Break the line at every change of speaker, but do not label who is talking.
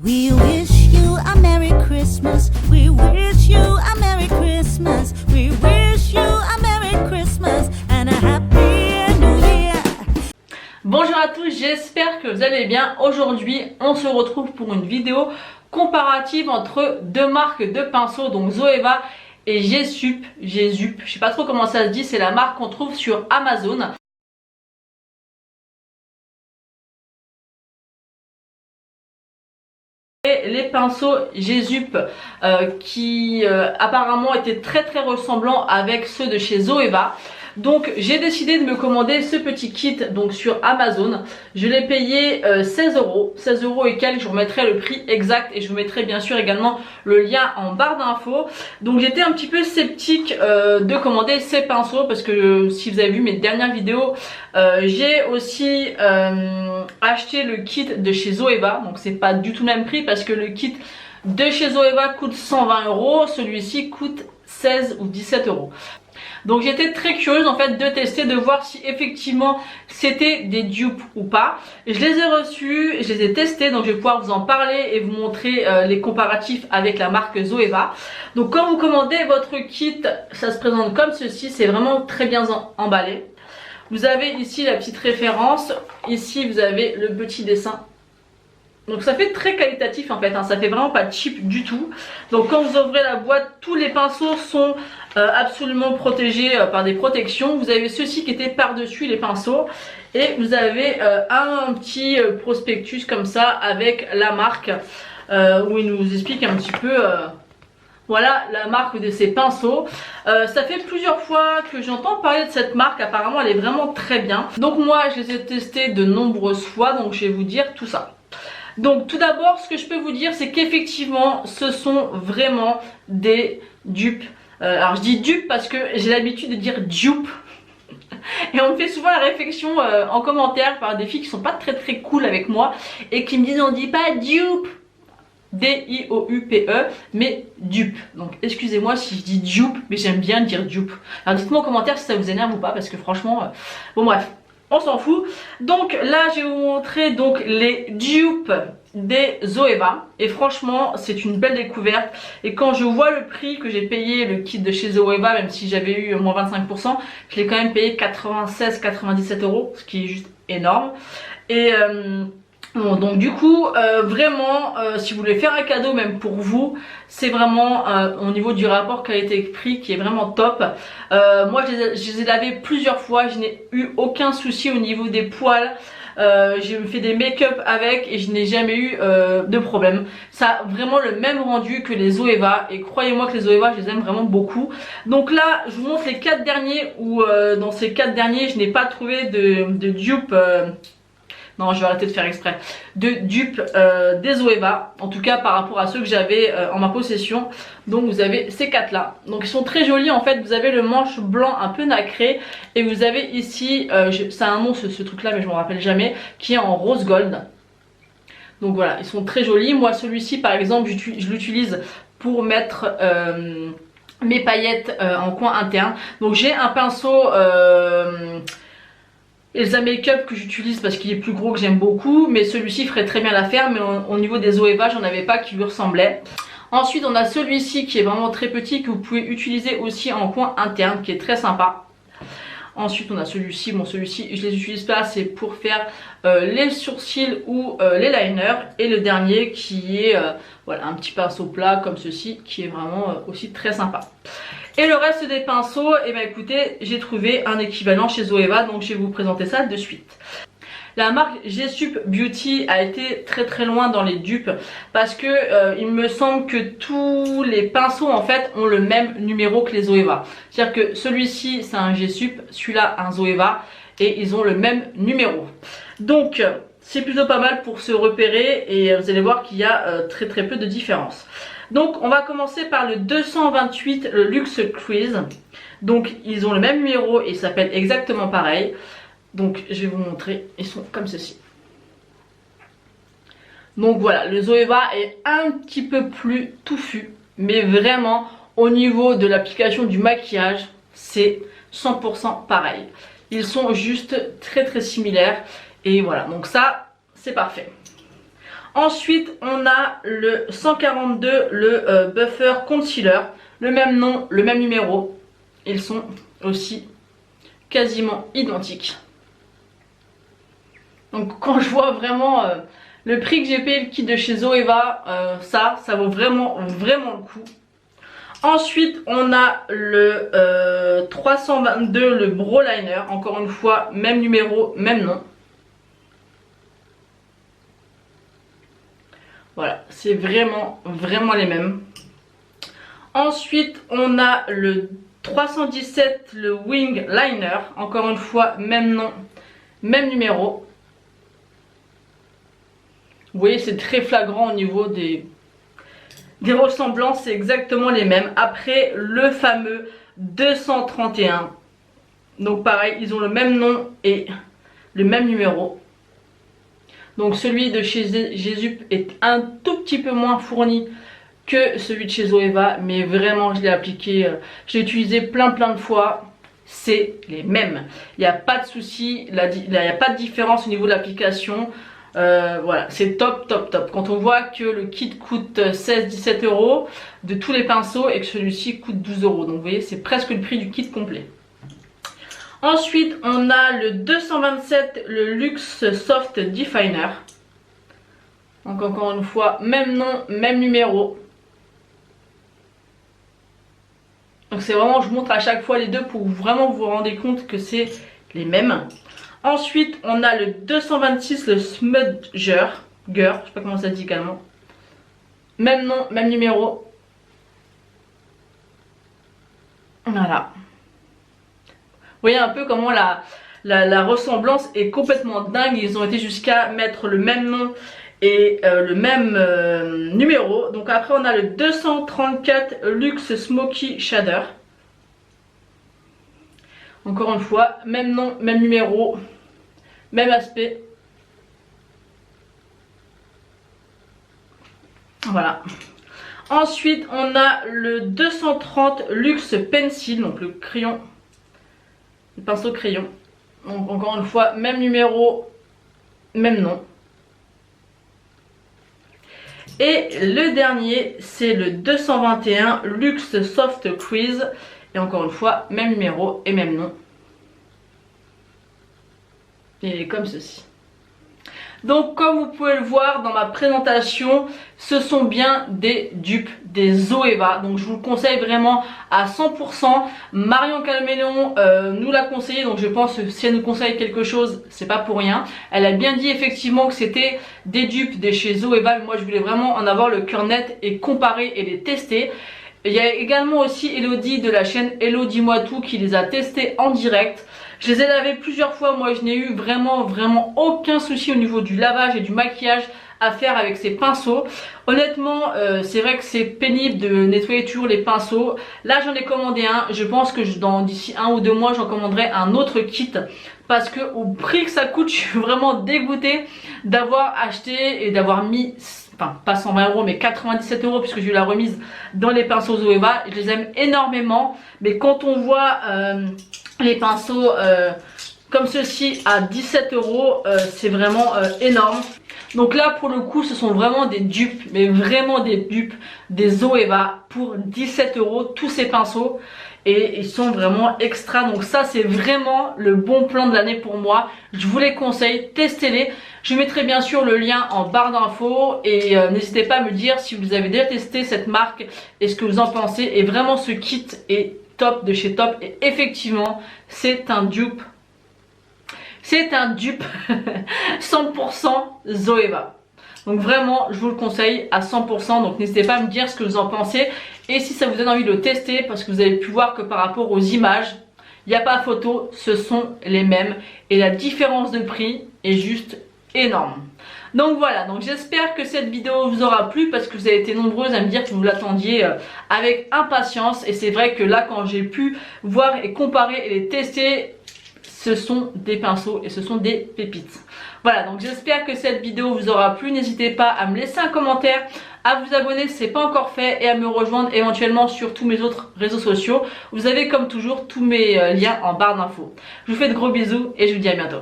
We wish you a Merry Christmas. We wish you a Merry Christmas. We wish you a Merry Christmas and a Happy New Year.
Bonjour à tous, j'espère que vous allez bien. Aujourd'hui, on se retrouve pour une vidéo comparative entre deux marques de pinceaux, donc Zoeva et Gesup. Je sais pas trop comment ça se dit, c'est la marque qu'on trouve sur Amazon. Les pinceaux Gesup qui apparemment étaient très ressemblant avec ceux de chez Zoeva. Donc j'ai décidé de me commander ce petit kit donc sur Amazon. Je l'ai payé 16 €, 16 € et quelques. Je vous remettrai le prix exact et je vous mettrai bien sûr également le lien en barre d'infos. Donc j'étais un petit peu sceptique de commander ces pinceaux parce que si vous avez vu mes dernières vidéos, j'ai aussi acheté le kit de chez Zoeva. Donc c'est pas du tout le même prix parce que le kit de chez Zoeva coûte 120 €, celui-ci coûte 16 ou 17 €. Donc j'étais très curieuse en fait de tester, de voir si effectivement c'était des dupes ou pas. Et je les ai reçus, je les ai testés, donc je vais pouvoir vous en parler et vous montrer les comparatifs avec la marque Zoeva. Donc quand vous commandez votre kit, ça se présente comme ceci, c'est vraiment très bien emballé. Vous avez ici la petite référence, ici vous avez le petit dessin. Donc ça fait très qualitatif en fait, hein, ça fait vraiment pas cheap du tout. Donc quand vous ouvrez la boîte, tous les pinceaux sont absolument protégés par des protections. Vous avez ceux-ci qui étaient par-dessus les pinceaux. Et vous avez un petit prospectus comme ça avec la marque où il nous explique un petit peu... Voilà la marque de ces pinceaux. Ça fait plusieurs fois que j'entends parler de cette marque. Apparemment elle est vraiment très bien. Donc moi je les ai testés de nombreuses fois. Donc je vais vous dire tout ça. Donc tout d'abord ce que je peux vous dire c'est qu'effectivement ce sont vraiment des dupes. Alors je dis dupes parce que j'ai l'habitude de dire dupe. Et on me fait souvent la réflexion en commentaire par des filles qui sont pas très cool avec moi. Et qui me disent on dit pas dupe, D-I-O-U-P-E, mais dupe. Donc excusez-moi si je dis dupe, mais j'aime bien dire dupe. Alors dites-moi en commentaire si ça vous énerve ou pas parce que franchement, bon bref. On s'en fout. Donc là je vais vous montrer donc les dupes des Zoeva. Et franchement c'est une belle découverte. Et quand je vois le prix que j'ai payé le kit de chez Zoeva, même si j'avais eu moins 25%, je l'ai quand même payé 96-97 €, ce qui est juste énorme. Et bon, donc du coup vraiment si vous voulez faire un cadeau même pour vous, c'est vraiment au niveau du rapport qualité-prix qui est vraiment top. Moi je les ai lavés plusieurs fois, je n'ai eu aucun souci au niveau des poils. J'ai fait des make-up avec et je n'ai jamais eu de problème. Ça a vraiment le même rendu que les Zoeva et croyez-moi que les Zoeva je les aime vraiment beaucoup. Donc là je vous montre les 4 derniers où dans ces 4 derniers je n'ai pas trouvé de dupe. Non, je vais arrêter de faire exprès. De dupes des Zoeva. En tout cas par rapport à ceux que j'avais en ma possession. Donc vous avez ces 4 là. Donc ils sont très jolis en fait. Vous avez le manche blanc un peu nacré. Et vous avez ici, ça a un nom ce truc là mais je ne me rappelle jamais. Qui est en rose gold. Donc voilà, ils sont très jolis. Moi celui-ci par exemple je l'utilise pour mettre... mes paillettes en coin interne. Donc j'ai un pinceau... Elsa Makeup que j'utilise parce qu'il est plus gros, que j'aime beaucoup, mais celui-ci ferait très bien l'affaire. Mais au niveau des Zoeva j'en avais pas qui lui ressemblait. Ensuite on a celui-ci qui est vraiment très petit, que vous pouvez utiliser aussi en coin interne, qui est très sympa. Ensuite on a celui-ci, bon celui-ci je les utilise pas, c'est pour faire les sourcils ou les liners. Et le dernier qui est voilà, un petit pinceau plat comme ceci, qui est vraiment aussi très sympa. Et le reste des pinceaux, et ben écoutez, j'ai trouvé un équivalent chez Zoeva, donc je vais vous présenter ça de suite. La marque Gesup Beauty a été très loin dans les dupes parce que il me semble que tous les pinceaux en fait ont le même numéro que les Zoeva. C'est-à-dire que celui-ci c'est un Gesup, celui-là un Zoeva et ils ont le même numéro. Donc c'est plutôt pas mal pour se repérer et vous allez voir qu'il y a très peu de différence. Donc on va commencer par le 228, le Luxe Cruise. Donc ils ont le même numéro et ils s'appellent exactement pareil. Donc je vais vous montrer, ils sont comme ceci. Donc voilà, le Zoeva est un petit peu plus touffu. Mais vraiment au niveau de l'application du maquillage, c'est 100% pareil. Ils sont juste très similaires. Et voilà, donc ça c'est parfait. Ensuite, on a le 142, le Buffer Concealer. Le même nom, le même numéro. Ils sont aussi quasiment identiques. Donc quand je vois vraiment le prix que j'ai payé le kit de chez Zoeva, ça vaut vraiment le coup. Ensuite, on a le 322, le Brow Liner. Encore une fois, même numéro, même nom. Voilà, c'est vraiment les mêmes. Ensuite, on a le 317, le Wing Liner. Encore une fois, même nom, même numéro. Vous voyez, c'est très flagrant au niveau des ressemblances, c'est exactement les mêmes. Après, le fameux 231. Donc pareil, ils ont le même nom et le même numéro. Donc celui de chez Jésup est un tout petit peu moins fourni que celui de chez Zoeva. Mais vraiment, je l'ai appliqué, je l'ai utilisé plein de fois. C'est les mêmes. Il n'y a pas de souci, il n'y a pas de différence au niveau de l'application. Voilà, c'est top. Quand on voit que le kit coûte 16-17 € de tous les pinceaux et que celui-ci coûte 12 €. Donc vous voyez, c'est presque le prix du kit complet. Ensuite, on a le 227, le Luxe Soft Definer. Donc encore une fois, même nom, même numéro. Donc c'est vraiment, je montre à chaque fois les deux pour vraiment vous rendre compte que c'est les mêmes. Ensuite, on a le 226, le Smudger. Je sais pas comment ça dit également. Même nom, même numéro. Voilà. Vous voyez un peu comment la ressemblance est complètement dingue. Ils ont été jusqu'à mettre le même nom et le même numéro. Donc après, on a le 234 Luxe Smoky Shader. Encore une fois, même nom, même numéro, même aspect. Voilà. Ensuite, on a le 230 Luxe Pencil, donc le crayon, le pinceau crayon. Donc encore une fois, même numéro, même nom. Et le dernier, c'est le 221 Luxe Soft Crease. Et encore une fois, même numéro et même nom. Et il est comme ceci. Donc comme vous pouvez le voir dans ma présentation, ce sont bien des dupes des Zoeva. Donc je vous le conseille vraiment à 100%. Marion Calméléon nous l'a conseillé, donc je pense que si elle nous conseille quelque chose, c'est pas pour rien. Elle a bien dit effectivement que c'était des dupes de chez Zoeva. Moi je voulais vraiment en avoir le cœur net et comparer et les tester. Il y a également aussi Elodie de la chaîne Hello Dis-moi Tout qui les a testés en direct. Je les ai lavés plusieurs fois, moi je n'ai eu vraiment aucun souci au niveau du lavage et du maquillage à faire avec ces pinceaux. Honnêtement, c'est vrai que c'est pénible de nettoyer toujours les pinceaux. Là j'en ai commandé un, je pense que d'ici 1 ou 2 mois j'en commanderai un autre kit. Parce que au prix que ça coûte, je suis vraiment dégoûtée d'avoir acheté et d'avoir mis... Enfin, pas 120 € mais 97 € puisque j'ai eu la remise dans les pinceaux Zoeva. Je les aime énormément. Mais quand on voit les pinceaux comme ceci à 17 €, c'est vraiment énorme. Donc là pour le coup ce sont vraiment des dupes, mais vraiment des dupes des Zoeva pour 17 € tous ces pinceaux. Et ils sont vraiment extra, donc ça c'est vraiment le bon plan de l'année pour moi. Je vous les conseille, testez-les. Je mettrai bien sûr le lien en barre d'infos et n'hésitez pas à me dire si vous avez déjà testé cette marque et ce que vous en pensez. Et vraiment ce kit est top de chez Top et effectivement c'est un dupe. C'est un dupe 100% Zoeva. Donc vraiment je vous le conseille à 100%, donc n'hésitez pas à me dire ce que vous en pensez. Et si ça vous donne envie de le tester, parce que vous avez pu voir que par rapport aux images, il n'y a pas photo, ce sont les mêmes. Et la différence de prix est juste énorme. Donc voilà, donc j'espère que cette vidéo vous aura plu parce que vous avez été nombreuses à me dire que vous l'attendiez avec impatience. Et c'est vrai que là quand j'ai pu voir et comparer et les tester, ce sont des pinceaux et ce sont des pépites. Voilà, donc j'espère que cette vidéo vous aura plu. N'hésitez pas à me laisser un commentaire, à vous abonner si ce n'est pas encore fait et à me rejoindre éventuellement sur tous mes autres réseaux sociaux. Vous avez comme toujours tous mes liens en barre d'infos. Je vous fais de gros bisous et je vous dis à bientôt.